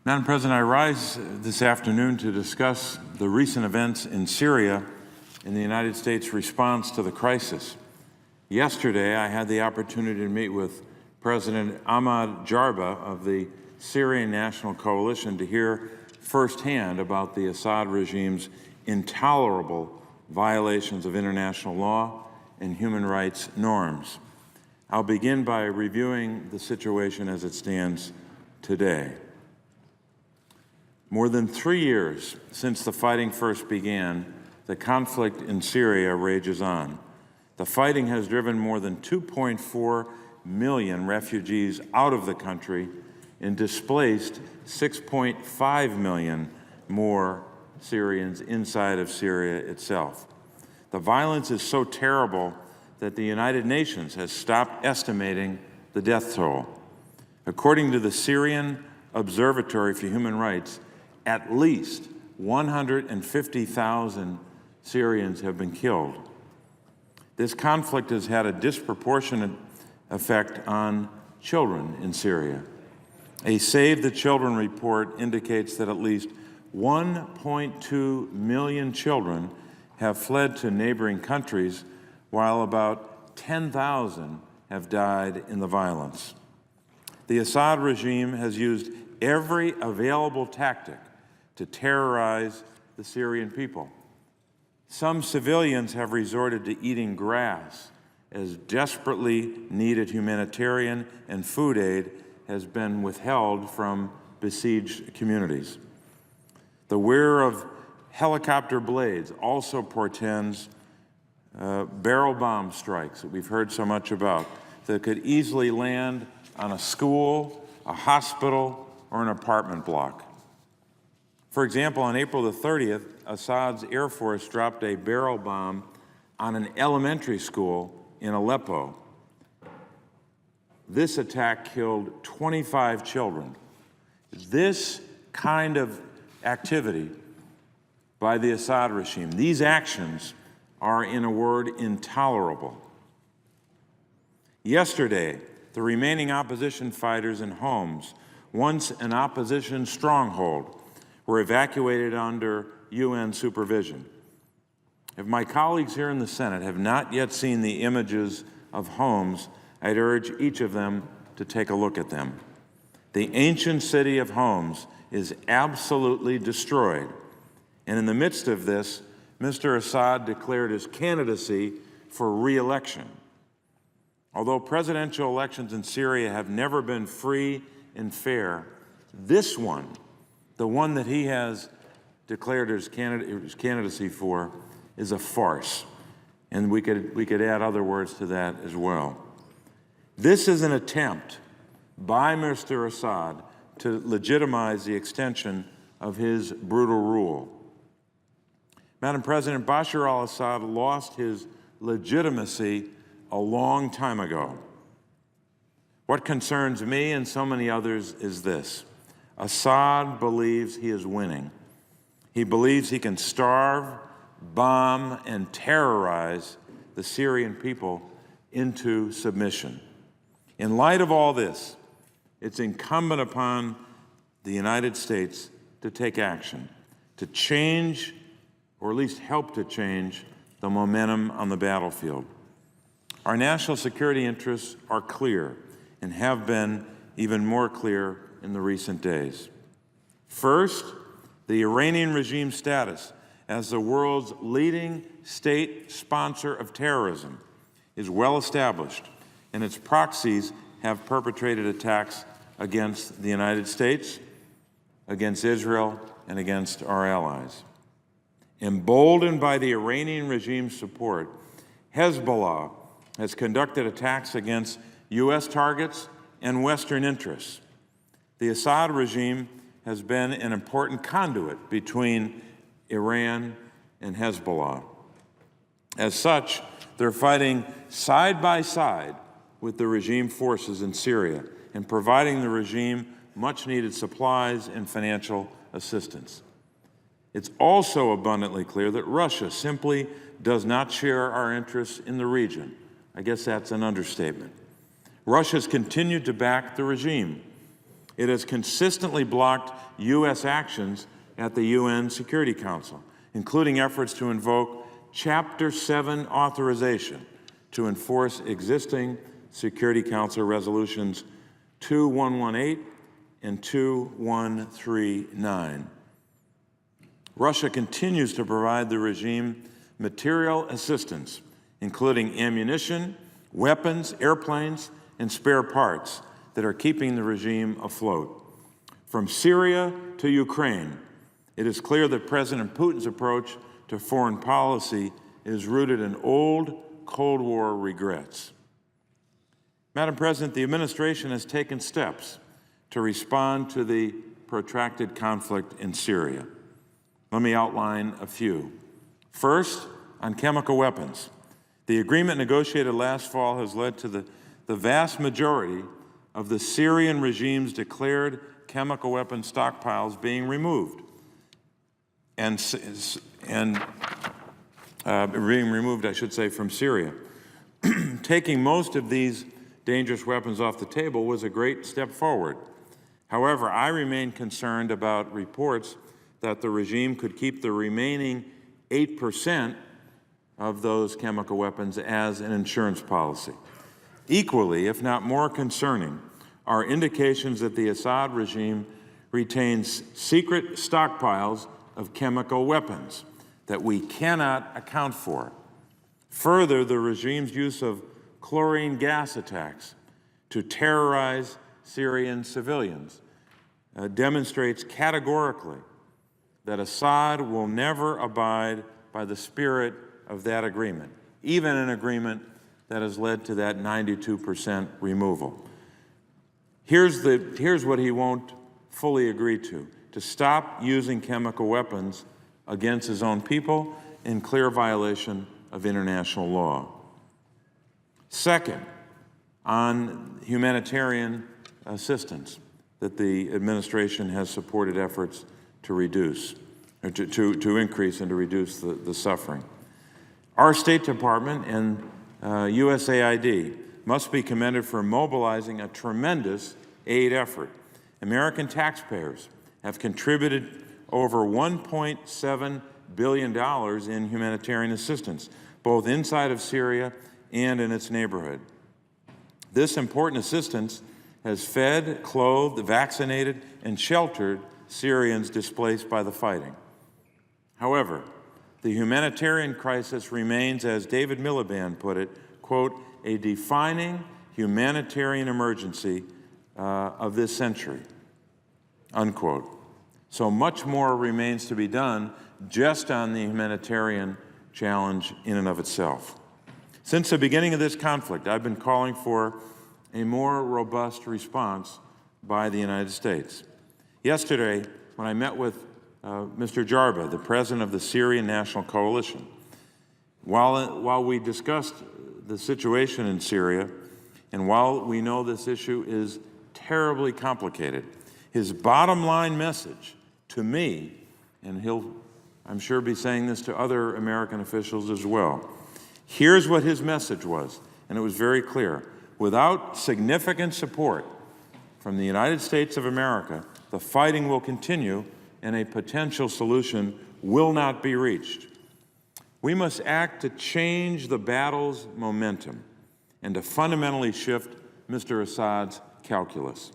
Madam President, I rise this afternoon to discuss the recent events in Syria and the United States' response to the crisis. Yesterday, I had the opportunity to meet with President Ahmad Jarba of the Syrian National Coalition to hear firsthand about the Assad regime's intolerable violations of international law and human rights norms. I'll begin by reviewing the situation as it stands today. More than 3 years since the fighting first began, the conflict in Syria rages on. The fighting has driven more than 2.4 million refugees out of the country and displaced 6.5 million more Syrians inside of Syria itself. The violence is so terrible that the United Nations has stopped estimating the death toll. According to the Syrian Observatory for Human Rights, at least 150,000 Syrians have been killed. This conflict has had a disproportionate effect on children in Syria. A Save the Children report indicates that at least 1.2 million children have fled to neighboring countries, while about 10,000 have died in the violence. The Assad regime has used every available tactic to terrorize the Syrian people. Some civilians have resorted to eating grass as desperately needed humanitarian and food aid has been withheld from besieged communities. The whir of helicopter blades also portends barrel bomb strikes that we've heard so much about that could easily land on a school, a hospital, or an apartment block. For example, on April the 30th, Assad's Air Force dropped a barrel bomb on an elementary school in Aleppo. This attack killed 25 children. This kind of activity by the Assad regime, these actions are, in a word, intolerable. Yesterday, the remaining opposition fighters in Homs, once an opposition stronghold, were evacuated under UN supervision. If my colleagues here in the Senate have not yet seen the images of Homs, I'd urge each of them to take a look at them. The ancient city of Homs is absolutely destroyed. And in the midst of this, Mr. Assad declared his candidacy for re-election. Although presidential elections in Syria have never been free and fair, this one, the one that he has declared his candidacy for, is a farce. And we could add other words to that as well. This is an attempt by Mr. Assad to legitimize the extension of his brutal rule. Madam President, Bashar al-Assad lost his legitimacy a long time ago. What concerns me and so many others is this: Assad believes he is winning. He believes he can starve, bomb, and terrorize the Syrian people into submission. In light of all this, it's incumbent upon the United States to take action, to change, or at least help to change, the momentum on the battlefield. Our national security interests are clear and have been even more clear in the recent days. First, the Iranian regime's status as the world's leading state sponsor of terrorism is well established, and its proxies have perpetrated attacks against the United States, against Israel, and against our allies. Emboldened by the Iranian regime's support, Hezbollah has conducted attacks against U.S. targets and Western interests. The Assad regime has been an important conduit between Iran and Hezbollah. As such, they're fighting side by side with the regime forces in Syria and providing the regime much-needed supplies and financial assistance. It's also abundantly clear that Russia simply does not share our interests in the region. I guess that's an understatement. Russia's continued to back the regime. It has consistently blocked U.S. actions at the UN Security Council, including efforts to invoke Chapter 7 authorization to enforce existing Security Council resolutions 2118 and 2139. Russia continues to provide the regime material assistance, including ammunition, weapons, airplanes, and spare parts that are keeping the regime afloat. From Syria to Ukraine, it is clear that President Putin's approach to foreign policy is rooted in old Cold War regrets. Madam President, the administration has taken steps to respond to the protracted conflict in Syria. Let me outline a few. First, on chemical weapons. The agreement negotiated last fall has led to the vast majority of the Syrian regime's declared chemical weapon stockpiles being removed from Syria. Taking most of these dangerous weapons off the table was a great step forward. However, I remain concerned about reports that the regime could keep the remaining 8% of those chemical weapons as an insurance policy. Equally, if not more concerning, are indications that the Assad regime retains secret stockpiles of chemical weapons that we cannot account for. Further, the regime's use of chlorine gas attacks to terrorize Syrian civilians demonstrates categorically that Assad will never abide by the spirit of that agreement, even an agreement that has led to that 92% removal. Here's what he won't fully agree to stop using chemical weapons against his own people in clear violation of international law. Second, on humanitarian assistance that the administration has supported efforts to reduce, or to increase and to reduce the suffering. Our State Department and USAID must be commended for mobilizing a tremendous aid effort. American taxpayers have contributed over $1.7 billion in humanitarian assistance, both inside of Syria and in its neighborhood. This important assistance has fed, clothed, vaccinated, and sheltered Syrians displaced by the fighting. However, the humanitarian crisis remains, as David Miliband put it, quote, a defining humanitarian emergency of this century, unquote. So much more remains to be done just on the humanitarian challenge in and of itself. Since the beginning of this conflict, I've been calling for a more robust response by the United States. Yesterday, when I met with Mr. Jarba, the president of the Syrian National Coalition, while we discussed the situation in Syria, and while we know this issue is terribly complicated, his bottom line message to me, and he'll, I'm sure, be saying this to other American officials as well, here's what his message was, and it was very clear. Without significant support from the United States of America, the fighting will continue and a potential solution will not be reached. We must act to change the battle's momentum and to fundamentally shift Mr. Assad's calculus.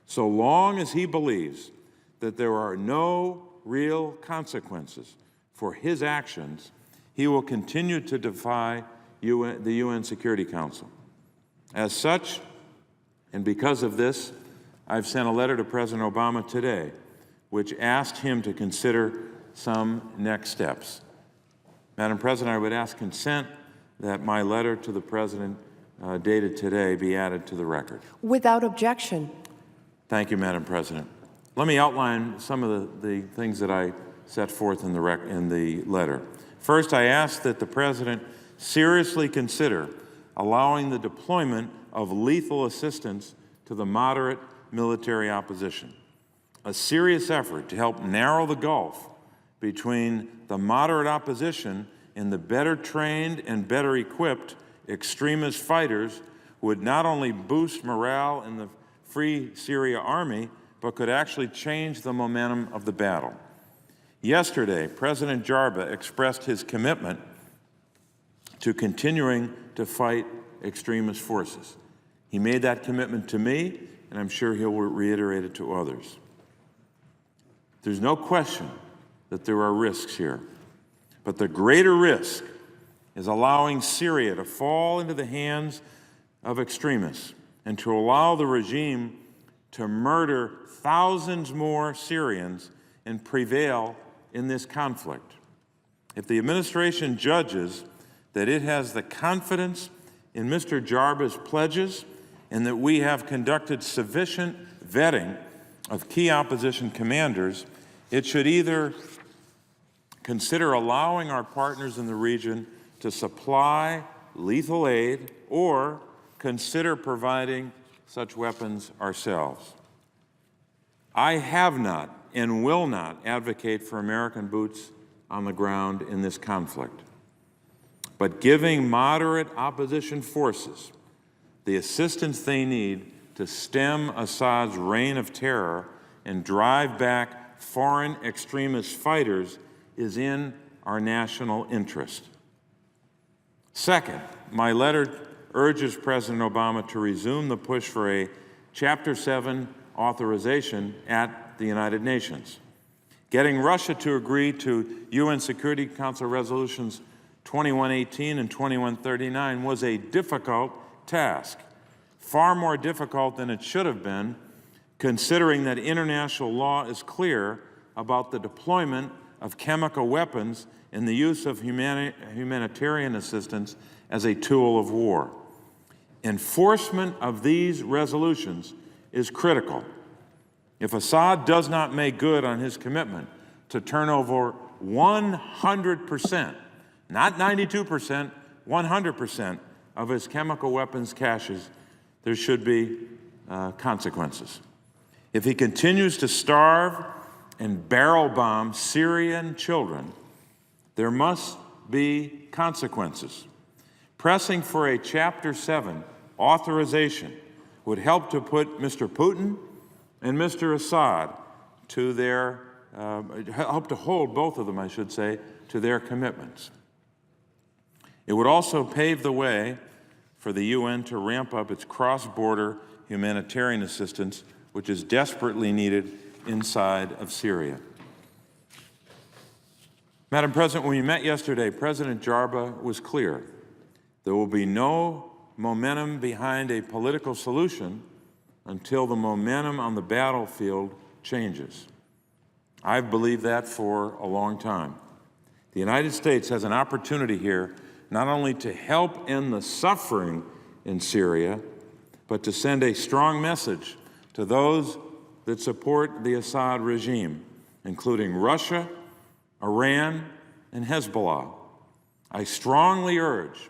So long as he believes that there are no real consequences for his actions, he will continue to defy the UN Security Council. As such, and because of this, I've sent a letter to President Obama today which asked him to consider some next steps. Madam President, I would ask consent that my letter to the President dated today be added to the record. Without objection. Thank you, Madam President. Let me outline some of the things that I set forth in the letter. First, I ask that the President seriously consider allowing the deployment of lethal assistance to the moderate military opposition. A serious effort to help narrow the gulf between the moderate opposition and the better trained and better equipped extremist fighters would not only boost morale in the Free Syria Army, but could actually change the momentum of the battle. Yesterday, President Jarba expressed his commitment to continuing to fight extremist forces. He made that commitment to me, and I'm sure he'll reiterate it to others. There's no question that there are risks here, but the greater risk is allowing Syria to fall into the hands of extremists and to allow the regime to murder thousands more Syrians and prevail in this conflict. If the administration judges that it has the confidence in Mr. Jarba's pledges and that we have conducted sufficient vetting of key opposition commanders, it should either consider allowing our partners in the region to supply lethal aid or consider providing such weapons ourselves. I have not and will not advocate for American boots on the ground in this conflict. But giving moderate opposition forces the assistance they need to stem Assad's reign of terror and drive back foreign extremist fighters is in our national interest. Second, my letter urges President Obama to resume the push for a Chapter 7 authorization at the United Nations. Getting Russia to agree to UN Security Council resolutions 2118 and 2139 was a difficult task, far more difficult than it should have been, considering that international law is clear about the deployment of chemical weapons and the use of humanitarian assistance as a tool of war. Enforcement of these resolutions is critical. If Assad does not make good on his commitment to turn over 100%, not 92%, 100% of his chemical weapons caches, there should be consequences. If he continues to starve and barrel bomb Syrian children, there must be consequences. Pressing for a Chapter 7 authorization would help to put Mr. Putin and Mr. Assad to their, help to hold both of them, I should say, to their commitments. It would also pave the way for the UN to ramp up its cross-border humanitarian assistance, which is desperately needed inside of Syria. Madam President, when we met yesterday, President Jarba was clear. There will be no momentum behind a political solution until the momentum on the battlefield changes. I've believed that for a long time. The United States has an opportunity here not only to help end the suffering in Syria, but to send a strong message to those that support the Assad regime, including Russia, Iran, and Hezbollah. I strongly urge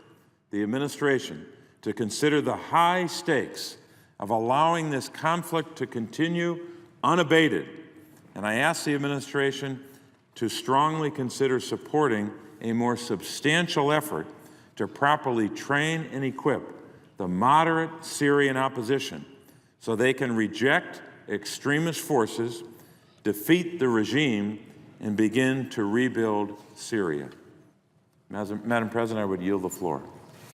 the administration to consider the high stakes of allowing this conflict to continue unabated, and I ask the administration to strongly consider supporting a more substantial effort to properly train and equip the moderate Syrian opposition so they can reject extremist forces, defeat the regime, and begin to rebuild Syria. Madam President, I would yield the floor.